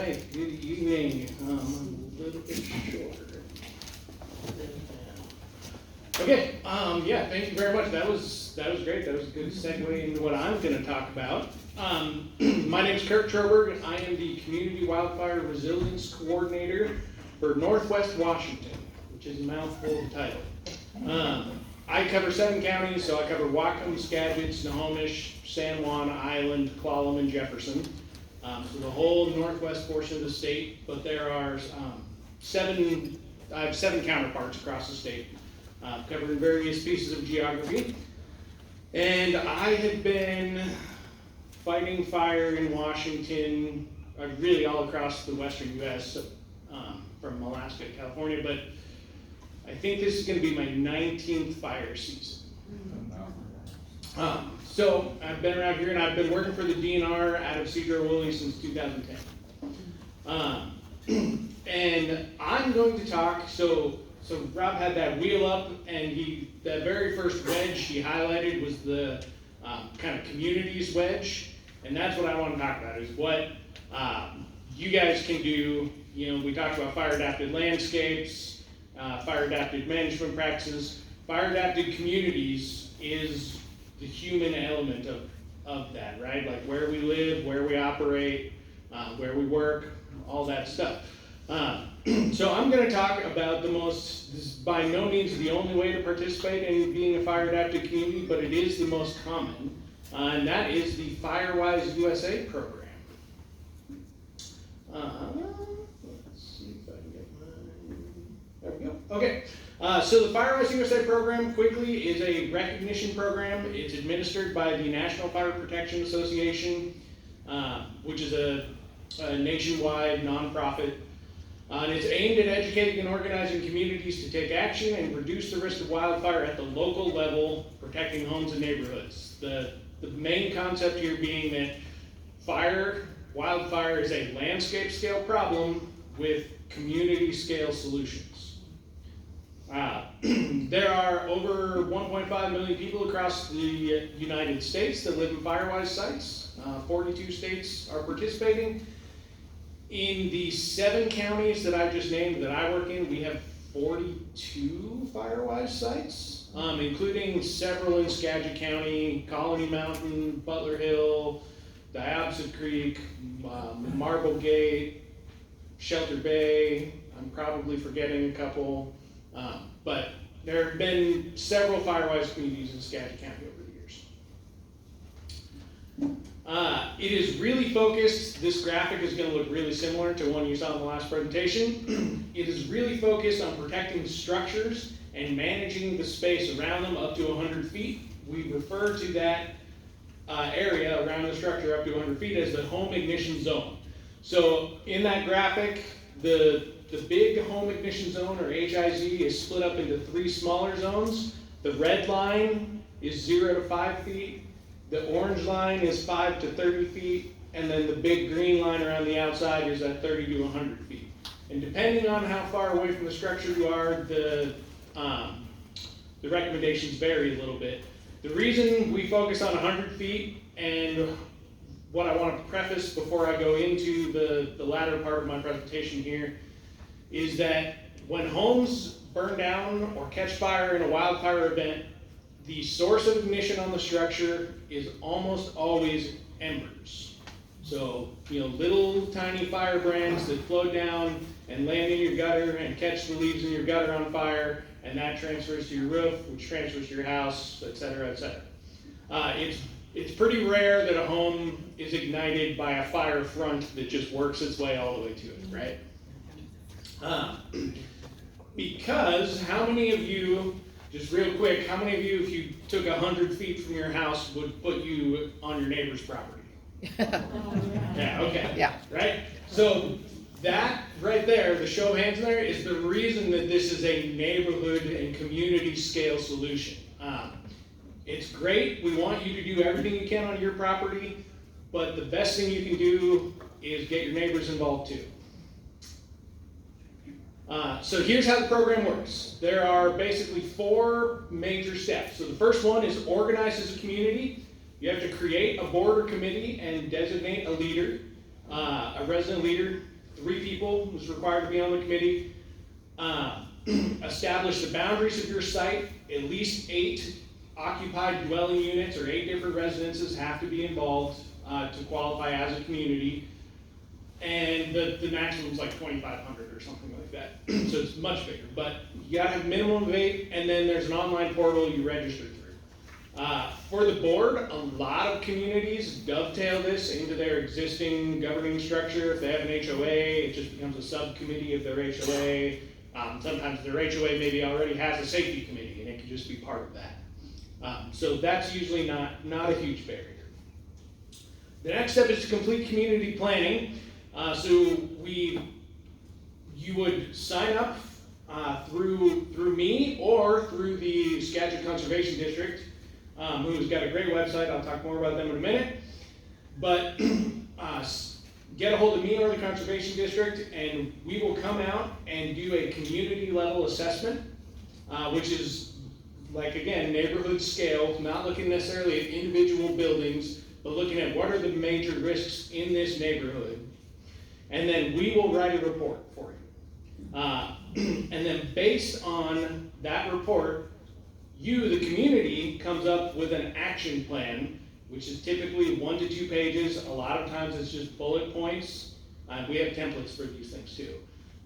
Hi, good evening. I'm a little bit shorter. Okay, yeah, thank you very much. That was great. That was a good segue into what I'm going to talk about. My name is Kirk Troberg. I am the Community Wildfire Resilience Coordinator for Northwest Washington, which is a mouthful of title. I cover 7 counties, so I cover Whatcom, Skagit, Snohomish, San Juan, Island, Clallam, and Jefferson. So the whole northwest portion of the state, but there are I have 7 counterparts across the state, covering various pieces of geography. And I have been fighting fire in Washington, really all across the western U.S., from Alaska to California, but I think this is going to be my 19th fire season. So I've been around here and I've been working for the DNR out of Cedar-Woolley since 2010. And I'm going to talk, so Rob had that wheel up, and the very first wedge he highlighted was the kind of communities wedge, and that's what I want to talk about, is what you guys can do. You know, we talked about fire-adapted landscapes, fire-adapted management practices. Fire-adapted communities is the human element of that, right? Like where we live, where we operate, where we work, all that stuff. So I'm going to talk about this is by no means the only way to participate in being a fire-adapted community, but it is the most common, and that is the FireWise USA program. Let's see if I can get mine. There we go. Okay. So the FireWise USA program, quickly, is a recognition program. It's administered by the National Fire Protection Association, which is a nationwide nonprofit. And it's aimed at educating and organizing communities to take action and reduce the risk of wildfire at the local level, protecting homes and neighborhoods. The main concept here being that wildfire is a landscape scale problem with community scale solutions. There are over 1.5 million people across the United States that live in FireWise sites. 42 states are participating. In the 7 counties that I just named that I work in, we have 42 FireWise sites, including several in Skagit County, Colony Mountain, Butler Hill, Diabsa Creek, Marble Gate, Shelter Bay. I'm probably forgetting a couple. But there have been several FireWise communities in Skagit County over the years. It is really focused, this graphic is going to look really similar to one you saw in the last presentation. It is really focused on protecting structures and managing the space around them up to 100 feet. We refer to that area around the structure up to 100 feet as the home ignition zone. So in that graphic, the big home ignition zone, or HIZ, is split up into 3 smaller zones. The red line is 0 to 5 feet. The orange line is 5 to 30 feet. And then the big green line around the outside is at 30 to 100 feet. And depending on how far away from the structure you are, the recommendations vary a little bit. The reason we focus on 100 feet, and what I want to preface before I go into the latter part of my presentation here, is that when homes burn down or catch fire in a wildfire event, the source of ignition on the structure is almost always embers. So, little tiny firebrands that float down and land in your gutter and catch the leaves in your gutter on fire, and that transfers to your roof, which transfers to your house, et cetera, et cetera. It's pretty rare that a home is ignited by a fire front that just works its way all the way to it, right? Because how many of you, just real quick, how many of you, if you took 100 feet from your house, would put you on your neighbor's property? Yeah, okay. Yeah. Right? So that right there, the show of hands there, is the reason that this is a neighborhood and community scale solution. It's great. We want you to do everything you can on your property, but the best thing you can do is get your neighbors involved too. So here's how the program works. There are basically 4 major steps. So the first one is organize as a community. You have to create a board or committee and designate a leader, a resident leader. 3 people is required to be on the committee. Establish the boundaries of your site. At least 8 occupied dwelling units or 8 different residences have to be involved to qualify as a community. And the maximum is like 2,500 or something like that. So it's much bigger, but you gotta have a minimum of 8, and then there's an online portal you register through. For the board, a lot of communities dovetail this into their existing governing structure. If they have an HOA, it just becomes a subcommittee of their HOA. Sometimes their HOA maybe already has a safety committee, and it can just be part of that. So that's usually not a huge barrier. The next step is to complete community planning. You would sign up through me or through the Skagit Conservation District, who's got a great website. I'll talk more about them in a minute. But get a hold of me or the Conservation District, and we will come out and do a community level assessment, which is, like, again, neighborhood scale, not looking necessarily at individual buildings, but looking at what are the major risks in this neighborhood. And then we will write a report for you. And then based on that report, you, the community, comes up with an action plan, which is typically 1 to 2 pages. A lot of times it's just bullet points. We have templates for these things too.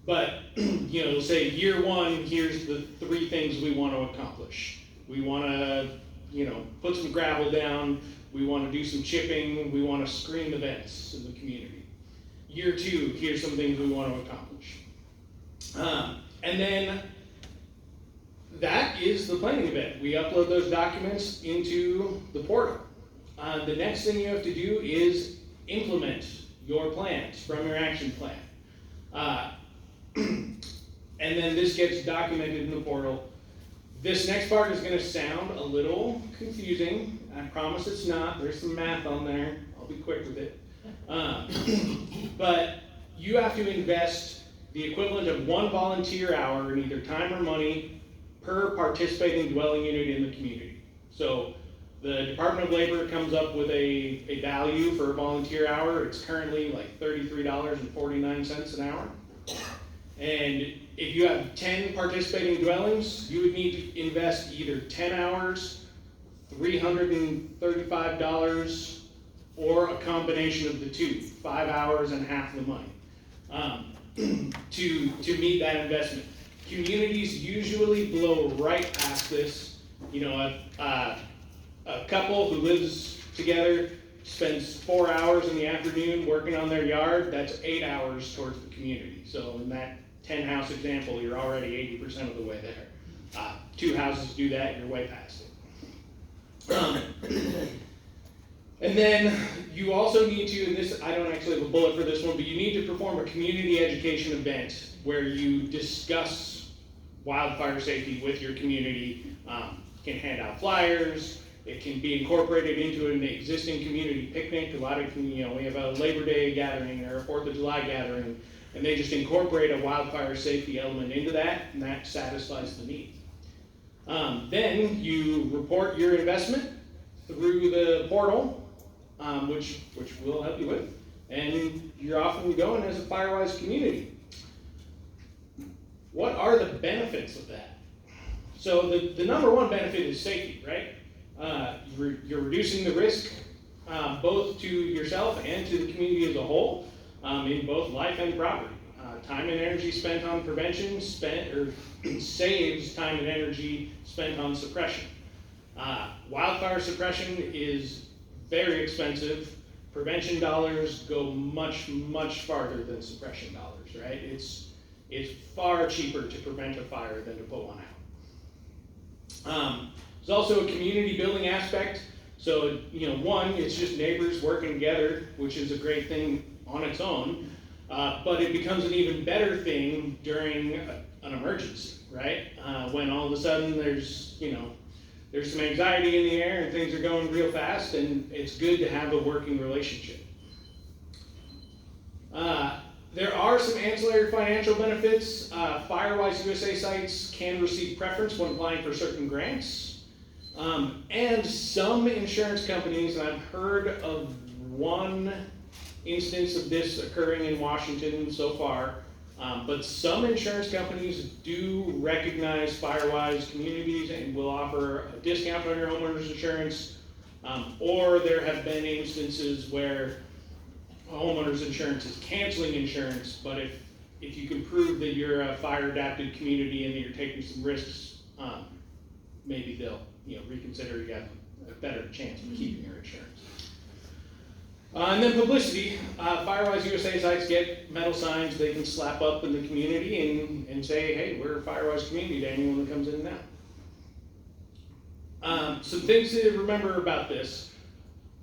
But, say year 1, here's the 3 things we want to accomplish. We want to, put some gravel down. We want to do some chipping. We want to screen the vents in the community. Year 2, here's some things we want to accomplish. And then that is the planning event. We upload those documents into the portal. The next thing you have to do is implement your plans from your action plan. And then this gets documented in the portal. This next part is going to sound a little confusing. I promise it's not. There's some math on there. I'll be quick with it. But you have to invest the equivalent of 1 volunteer hour in either time or money per participating dwelling unit in the community. So the Department of Labor comes up with a value for a volunteer hour. It's currently like $33.49 an hour. And if you have 10 participating dwellings, you would need to invest either 10 hours, $335, or a combination of the 2, 5 hours and half the money, to meet that investment. Communities usually blow right past this. A couple who lives together spends 4 hours in the afternoon working on their yard. That's 8 hours towards the community. So in that 10 house example, you're already 80% of the way there. 2 houses do that, you're way past it. And then you also need to, and this, I don't actually have a bullet for this one, but you need to perform a community education event where you discuss wildfire safety with your community. You can hand out flyers. It can be incorporated into an existing community picnic. A lot of, we have a Labor Day gathering or a 4th of July gathering, and they just incorporate a wildfire safety element into that, and that satisfies the need. Then you report your investment through the portal, which we'll help you with, and you're off and going as a Firewise community. What are the benefits of that? So the number 1 benefit is safety, right? You're reducing the risk both to yourself and to the community as a whole in both life and property. Time and energy spent on prevention saves time and energy spent on suppression. Wildfire suppression is very expensive. Prevention dollars go much, much farther than suppression dollars, right? It's far cheaper to prevent a fire than to put one out. There's also a community building aspect. So, 1, it's just neighbors working together, which is a great thing on its own. But it becomes an even better thing during an emergency, right? When all of a sudden there's some anxiety in the air and things are going real fast, and it's good to have a working relationship. There are some ancillary financial benefits. Firewise USA sites can receive preference when applying for certain grants. And some insurance companies, and I've heard of one instance of this occurring in Washington so far, but some insurance companies do recognize fire-wise communities and will offer a discount on your homeowner's insurance, or there have been instances where homeowner's insurance is canceling insurance, but if you can prove that you're a fire-adapted community and that you're taking some risks, maybe they'll reconsider. You have a better chance of keeping your insurance. And then publicity. Firewise USA sites get metal signs they can slap up in the community and say, hey, we're a Firewise community to anyone that comes in and out. Some things to remember about this.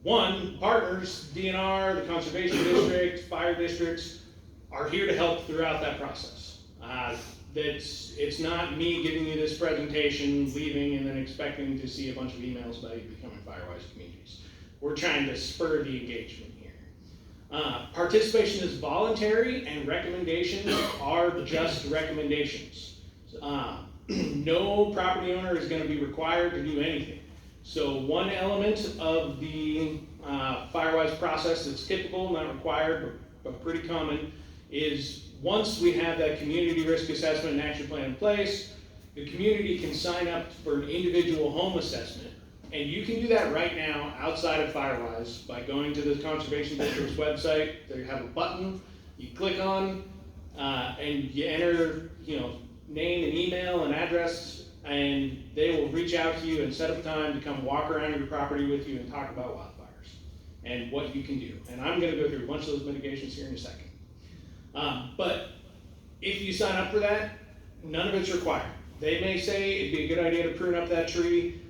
One, partners, DNR, the Conservation District, fire districts, are here to help throughout that process. It's not me giving you this presentation, leaving, and then expecting to see a bunch of emails about you becoming Firewise communities. We're trying to spur the engagement here. Participation is voluntary, and recommendations are just recommendations. No property owner is going to be required to do anything. So one element of the Firewise process that's typical, not required, but pretty common, is once we have that community risk assessment and action plan in place, the community can sign up for an individual home assessment. And you can do that right now outside of Firewise by going to the Conservation District's website. They have a button you click on, and you enter, name and email and address, and they will reach out to you and set up time to come walk around your property with you and talk about wildfires and what you can do. And I'm going to go through a bunch of those mitigations here in a second. But if you sign up for that, none of it's required. They may say it'd be a good idea to prune up that tree.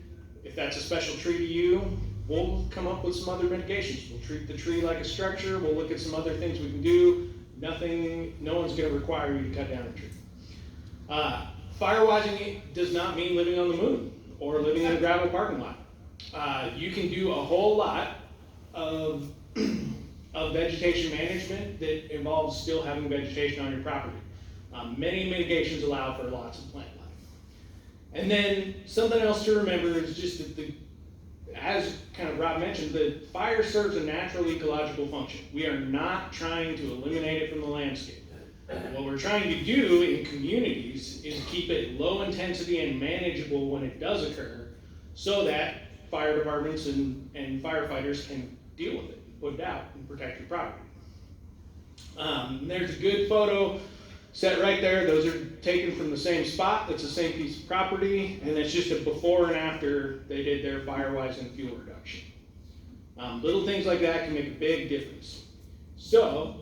If that's a special tree to you, we'll come up with some other mitigations. We'll treat the tree like a structure. We'll look at some other things we can do. No one's going to require you to cut down a tree. Firewising does not mean living on the moon or living in a gravel parking lot. You can do a whole lot of vegetation management that involves still having vegetation on your property. Many mitigations allow for lots of plant life. And then something else to remember is just that as kind of Rob mentioned, the fire serves a natural ecological function. We are not trying to eliminate it from the landscape. What we're trying to do in communities is keep it low intensity and manageable when it does occur, so that fire departments and firefighters can deal with it, put it out, and protect your property. There's a good photo set right there. Those are taken from the same spot. That's the same piece of property, and it's just a before and after they did their Firewise and fuel reduction. Little things like that can make a big difference. So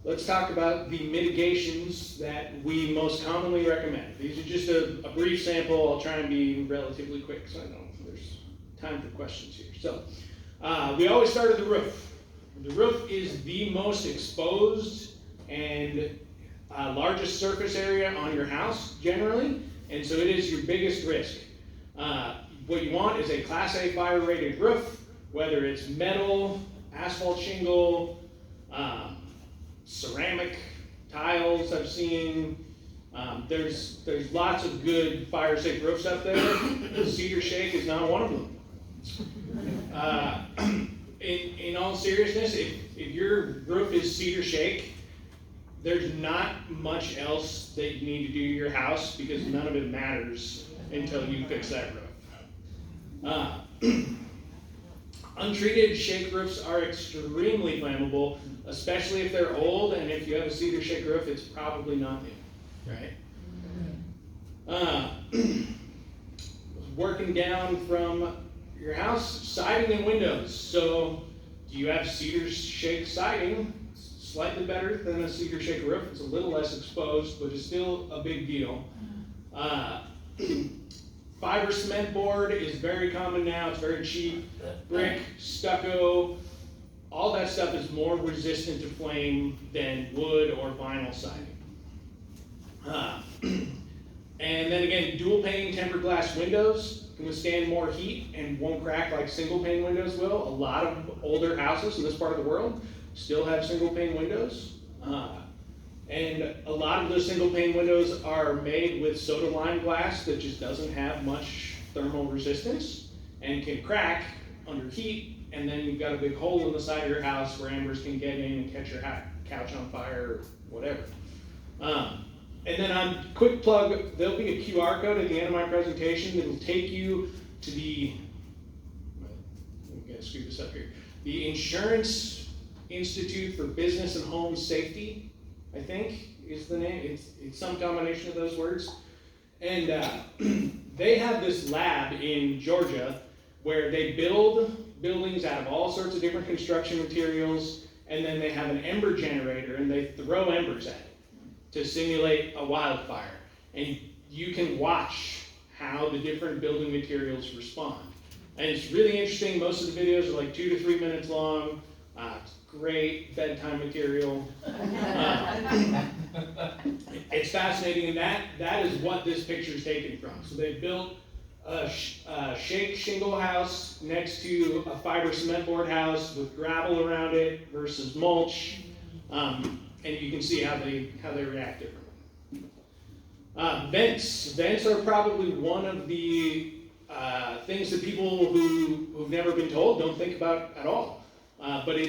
let's talk about the mitigations that we most commonly recommend. These are just a brief sample. I'll try and be relatively quick so I know there's time for questions here. So we always start at the roof. The roof is the most exposed and largest surface area on your house generally, and so it is your biggest risk. What you want is a Class A fire rated roof, whether it's metal, asphalt shingle, ceramic tiles I've seen. There's lots of good fire safe roofs out there. Cedar shake is not one of them. In all seriousness, if your roof is cedar shake, there's not much else that you need to do to your house because none of it matters until you fix that roof. Untreated shake roofs are extremely flammable, especially if they're old, and if you have a cedar shake roof, it's probably not new, right? Working down from your house, siding and windows. So do you have cedar shake siding? Slightly better than a cedar shake roof. It's a little less exposed, but it's still a big deal. Fiber cement board is very common now. It's very cheap. Brick, stucco, all that stuff is more resistant to flame than wood or vinyl siding. And then again, dual pane tempered glass windows can withstand more heat and won't crack like single pane windows will. A lot of older houses in this part of the world still have single pane windows. And a lot of those single pane windows are made with soda lime glass that just doesn't have much thermal resistance and can crack under heat and then you've got a big hole in the side of your house where embers can get in and catch your couch on fire or whatever. And then on quick plug, there'll be a QR code at the end of my presentation that will take you to the, I'm gonna scoot this up here, the Insurance Institute for Business and Home Safety, I think is the name. It's some combination of those words. And they have this lab in Georgia where they build buildings out of all sorts of different construction materials, and then they have an ember generator and they throw embers at it to simulate a wildfire. And you can watch how the different building materials respond. And it's really interesting. Most of the videos are like 2 to 3 minutes long. It's great bedtime material. It's fascinating, and that is what this picture is taken from. So they built a shake shingle house next to a fiber cement board house with gravel around it versus mulch. And you can see how they react differently. Vents are probably one of the things that people who've never been told don't think about at all. But it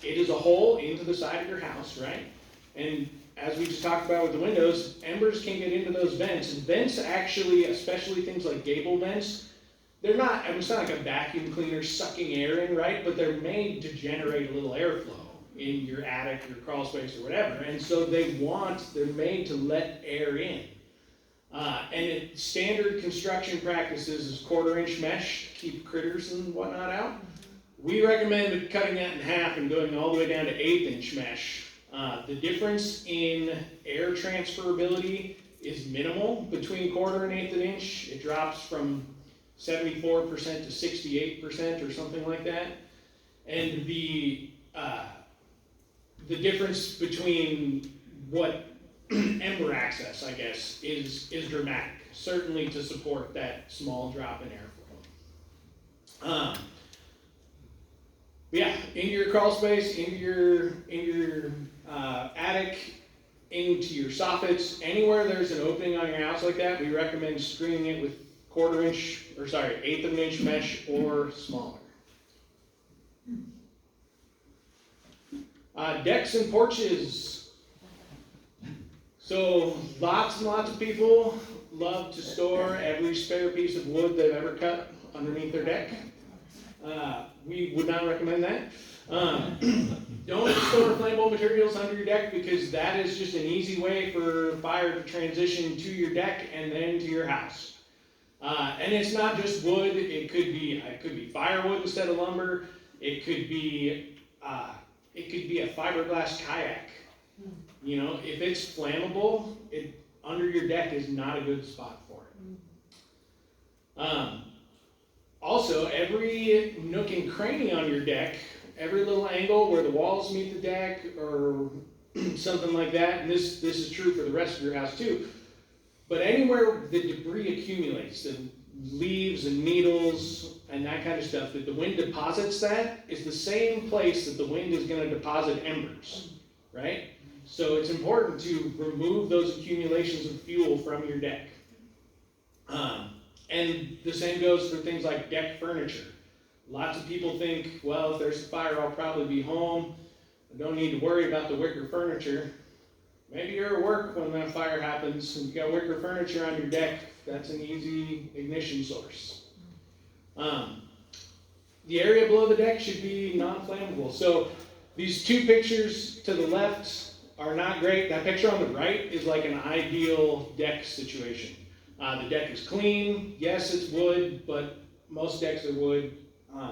is a hole into the side of your house, right? And as we just talked about with the windows, embers can get into those vents. And vents actually, especially things like gable vents, they're not, it's not like a vacuum cleaner sucking air in, right? But they're made to generate a little airflow in your attic, your crawl space, or whatever. And so they're made to let air in. And standard construction practices is 1/4-inch mesh to keep critters and whatnot out. We recommend cutting that in half and going all the way down to 1/8-inch mesh. The difference in air transferability is minimal between 1/4 and 1/8 inch. It drops from 74% to 68% or something like that. And the difference between what ember access, I guess, is dramatic, certainly to support that small drop in airflow. Yeah, into your crawl space, into your attic, into your soffits, anywhere there's an opening on your house like that, we recommend screening it with 1/8 of an inch mesh or smaller. Decks and porches. So lots and lots of people love to store every spare piece of wood they've ever cut underneath their deck. We would not recommend that. Don't store flammable materials under your deck, because that is just an easy way for fire to transition to your deck and then to your house. And it's not just wood. It could be firewood instead of lumber. It could be a fiberglass kayak. You know, if it's flammable, under your deck is not a good spot for it. Also, every nook and cranny on your deck, every little angle where the walls meet the deck or something like that, and this is true for the rest of your house too, but anywhere the debris accumulates, the leaves and needles and that kind of stuff, that the wind deposits, that is the same place that the wind is going to deposit embers, right? So it's important to remove those accumulations of fuel from your deck. And the same goes for things like deck furniture. Lots of people think, well, if there's a fire, I'll probably be home. I don't need to worry about the wicker furniture. Maybe you're at work when that fire happens and you got wicker furniture on your deck. That's an easy ignition source. The area below the deck should be non-flammable. So these two pictures to the left are not great. That picture on the right is like an ideal deck situation. The deck is clean. Yes, it's wood, but most decks are wood.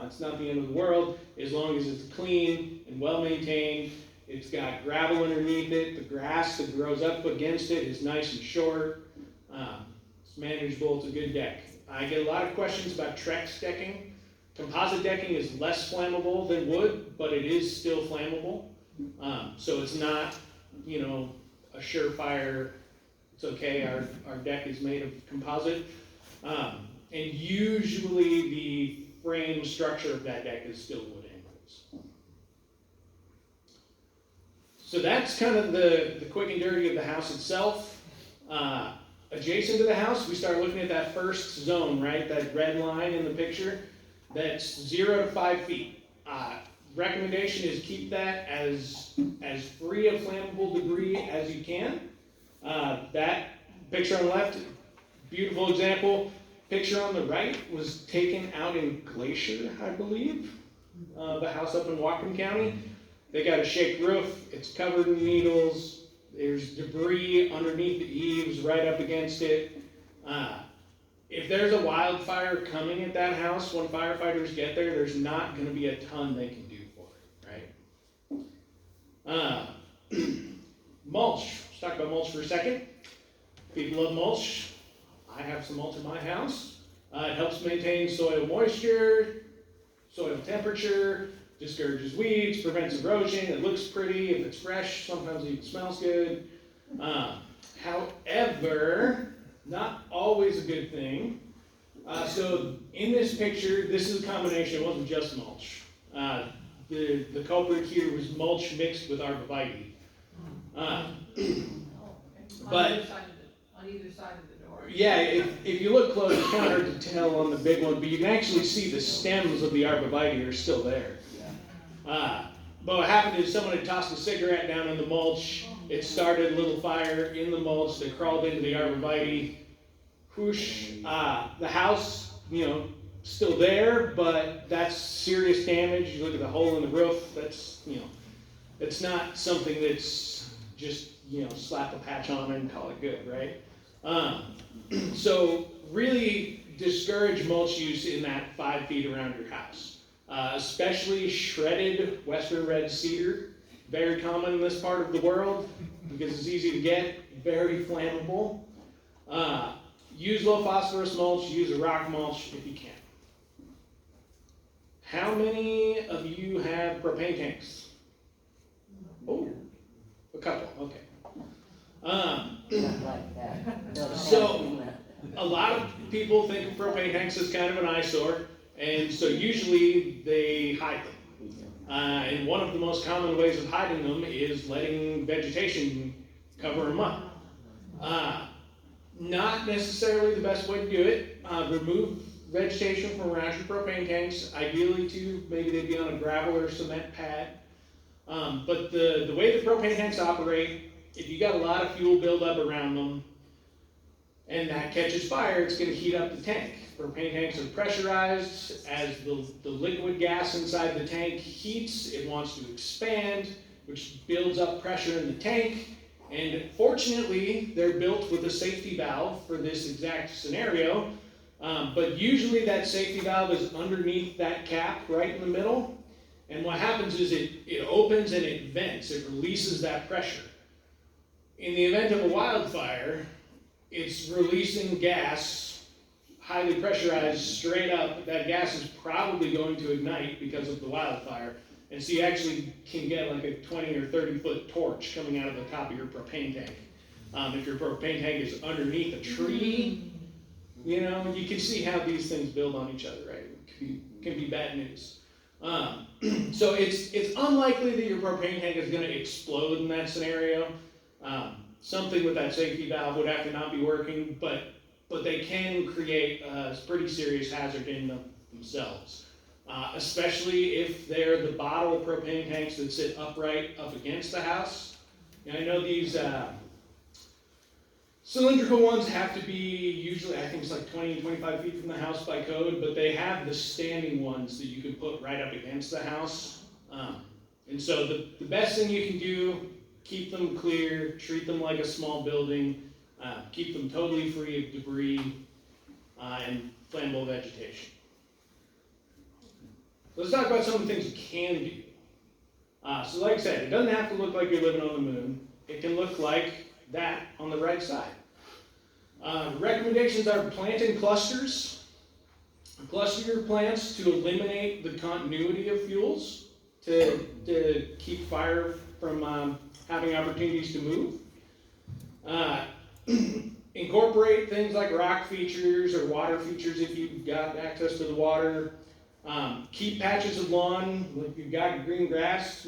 It's not the end of the world as long as it's clean and well maintained. It's got gravel underneath it. The grass that grows up against it is nice and short. It's manageable. It's a good deck. I get a lot of questions about Trex decking. Composite decking is less flammable than wood, but it is still flammable. So it's not, a surefire. It's okay, our deck is made of composite. And usually the frame structure of that deck is still wood anyways. So that's kind of the quick and dirty of the house itself. Adjacent to the house, we start looking at that first zone, right? That red line in the picture. That's 0 to 5 feet. Recommendation is keep that as free of flammable debris as you can. That picture on the left, beautiful example. Picture on the right was taken out in Glacier, I believe. The house up in Whatcom County. They got a shake roof, it's covered in needles, there's debris underneath the eaves right up against it. If there's a wildfire coming at that house, when firefighters get there, there's not going to be a ton they can do for it, right? Mulch, let's talk about mulch for a second. People love mulch. I have some mulch in my house. It helps maintain soil moisture, soil temperature, discourages weeds, prevents erosion, it looks pretty, if it's fresh, sometimes it even smells good. However, not always a good thing. So in this picture, this is a combination, it wasn't just mulch. The culprit here was mulch mixed with arborvitae. But on either side of the door. yeah, if you look close, it's kind of hard to tell on the big one, but you can actually see the stems of the arborvitae are still there. But what happened is someone had tossed a cigarette down in the mulch. It started a little fire in the mulch. They crawled into the arborvitae. Whoosh. The house, still there, but that's serious damage. You look at the hole in the roof. That's, it's not something that's just, slap a patch on and call it good, right? So really discourage mulch use in that 5 feet around your house. Especially shredded western red cedar, very common in this part of the world because it's easy to get, very flammable. Use low phosphorus mulch, use a rock mulch if you can. How many of you have propane tanks? Oh, a couple, okay. So a lot of people think of propane tanks as kind of an eyesore. And so usually they hide them. And one of the most common ways of hiding them is letting vegetation cover them up. Not necessarily the best way to do it. Remove vegetation from around your propane tanks, ideally too, maybe they'd be on a gravel or cement pad. But the way the propane tanks operate, if you got a lot of fuel buildup around them, and that catches fire, it's going to heat up the tank. Propane tanks are pressurized. As the liquid gas inside the tank heats, it wants to expand, which builds up pressure in the tank. And fortunately, they're built with a safety valve for this exact scenario. But usually that safety valve is underneath that cap right in the middle. And what happens is it opens and it vents. It releases that pressure. In the event of a wildfire, it's releasing gas, highly pressurized, straight up. That gas is probably going to ignite because of the wildfire. And so you actually can get like a 20 or 30 foot torch coming out of the top of your propane tank. If your propane tank is underneath a tree, you can see how these things build on each other, right? It can be bad news. So it's unlikely that your propane tank is going to explode in that scenario. Something with that safety valve would have to not be working, but they can create a pretty serious hazard in themselves, especially if they're the bottle propane tanks that sit upright up against the house. And I know these cylindrical ones have to be usually, I think it's like 20, 25 feet from the house by code, but they have the standing ones that you can put right up against the house. And so the best thing you can do, keep them clear, treat them like a small building, keep them totally free of debris and flammable vegetation. Let's talk about some of the things you can do. So like I said, it doesn't have to look like you're living on the moon. It can look like that on the right side. Recommendations are planting clusters. Cluster your plants to eliminate the continuity of fuels, to keep fire from having opportunities to move. Incorporate things like rock features or water features if you've got access to the water. Keep patches of lawn, if you've got green grass,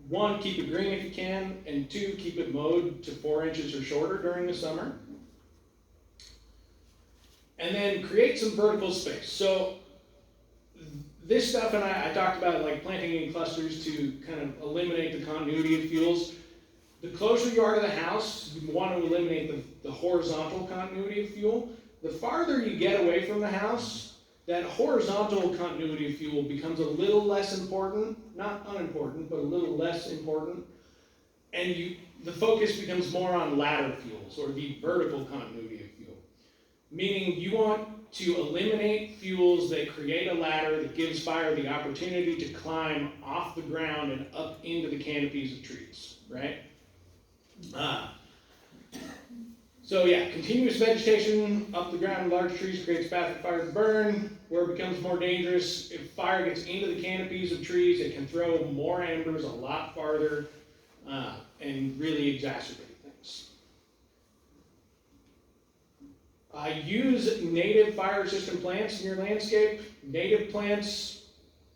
one, keep it green if you can, and two, keep it mowed to 4 inches or shorter during the summer. And then create some vertical space. So this stuff, and I talked about like planting in clusters to kind of eliminate the continuity of fuels. The closer you are to the house, you want to eliminate the horizontal continuity of fuel. The farther you get away from the house, that horizontal continuity of fuel becomes a little less important, not unimportant, but a little less important. And the focus becomes more on ladder fuels, or the vertical continuity of fuel. Meaning you want to eliminate fuels that create a ladder that gives fire the opportunity to climb off the ground and up into the canopies of trees, right? So yeah, continuous vegetation up the ground in large trees creates path for fire to burn. Where it becomes more dangerous, if fire gets into the canopies of trees, it can throw more embers a lot farther and really exacerbate things. Use native fire-resistant plants in your landscape. Native plants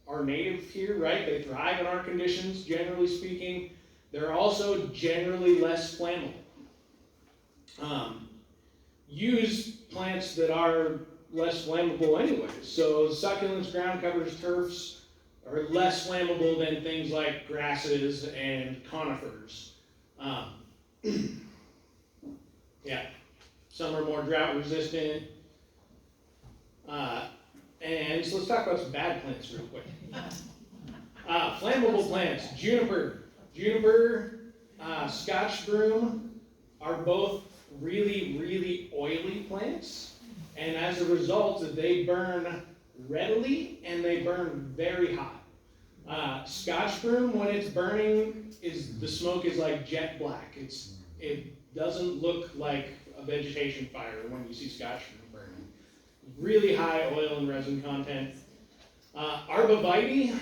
are native here, right? They thrive in our conditions, generally speaking. They're also generally less flammable. Use plants that are less flammable anyway. So succulents, ground covers, turfs are less flammable than things like grasses and conifers. Yeah, some are more drought resistant. And so let's talk about some bad plants real quick. Flammable plants, juniper, Scotch broom are both really, really oily plants, and as a result, they burn readily and they burn very hot. Scotch broom, when it's burning, the smoke is like jet black. It doesn't look like a vegetation fire when you see Scotch broom burning. Really high oil and resin content. Arborvitae,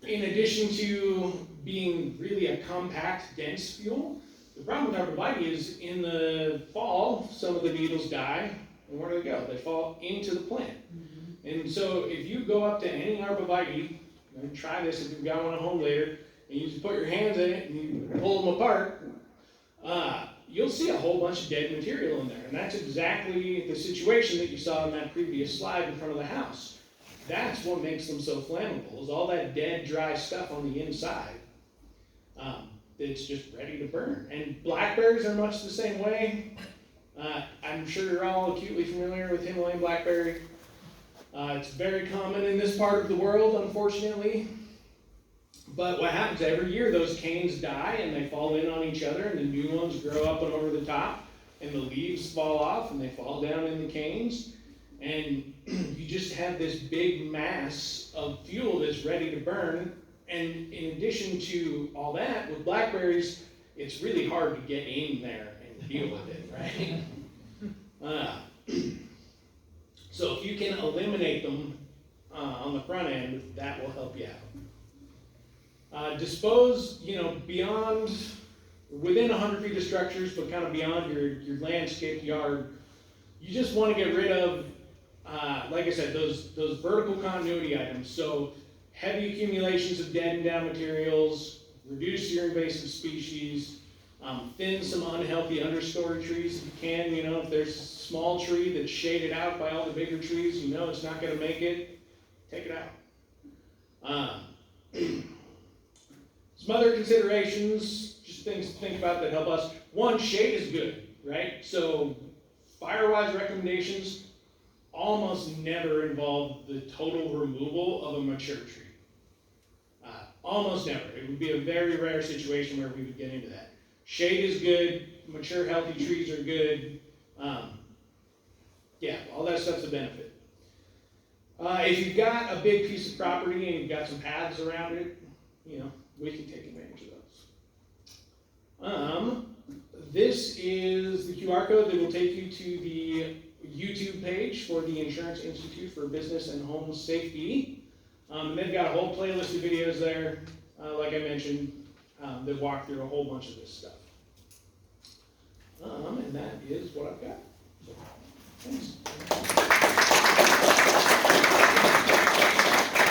in addition to being really a compact, dense fuel, the problem with arborvitae is in the fall, some of the needles die, and where do they go? They fall into the plant. And so if you go up to any arborvitae, and try this if you've got one at home later, and you just put your hands in it and you pull them apart, you'll see a whole bunch of dead material in there. And that's exactly the situation that you saw in that previous slide in front of the house. That's what makes them so flammable, is all that dead, dry stuff on the inside. It's just ready to burn. And blackberries are much the same way. I'm sure you're all acutely familiar with Himalayan blackberry. It's very common in this part of the world, unfortunately. But what happens every year, those canes die and they fall in on each other, and the new ones grow up and over the top, and the leaves fall off and they fall down in the canes. And you just have this big mass of fuel that's ready to burn. And in addition to all that, with blackberries, it's really hard to get in there and deal with it, right? So if you can eliminate them on the front end, that will help you out. Dispose, beyond, within 100 feet of structures, but kind of beyond your landscape yard. You just want to get rid of, like I said, those vertical continuity items. So heavy accumulations of dead and down materials, reduce your invasive species, thin some unhealthy understory trees if you can. If there's a small tree that's shaded out by all the bigger trees, it's not going to make it, take it out. Some other considerations, just things to think about that help us. One, shade is good, right? So fire-wise recommendations almost never involve the total removal of a mature tree. Almost never. It would be a very rare situation where we would get into that. Shade is good, mature healthy trees are good. Yeah, all that stuff's a benefit. If you've got a big piece of property and you've got some paths around it, we can take advantage of those. This is the QR code that will take you to the YouTube page for the Insurance Institute for Business and Home Safety. They've got a whole playlist of videos there, like I mentioned, that walk through a whole bunch of this stuff. And that is what I've got. So, thanks.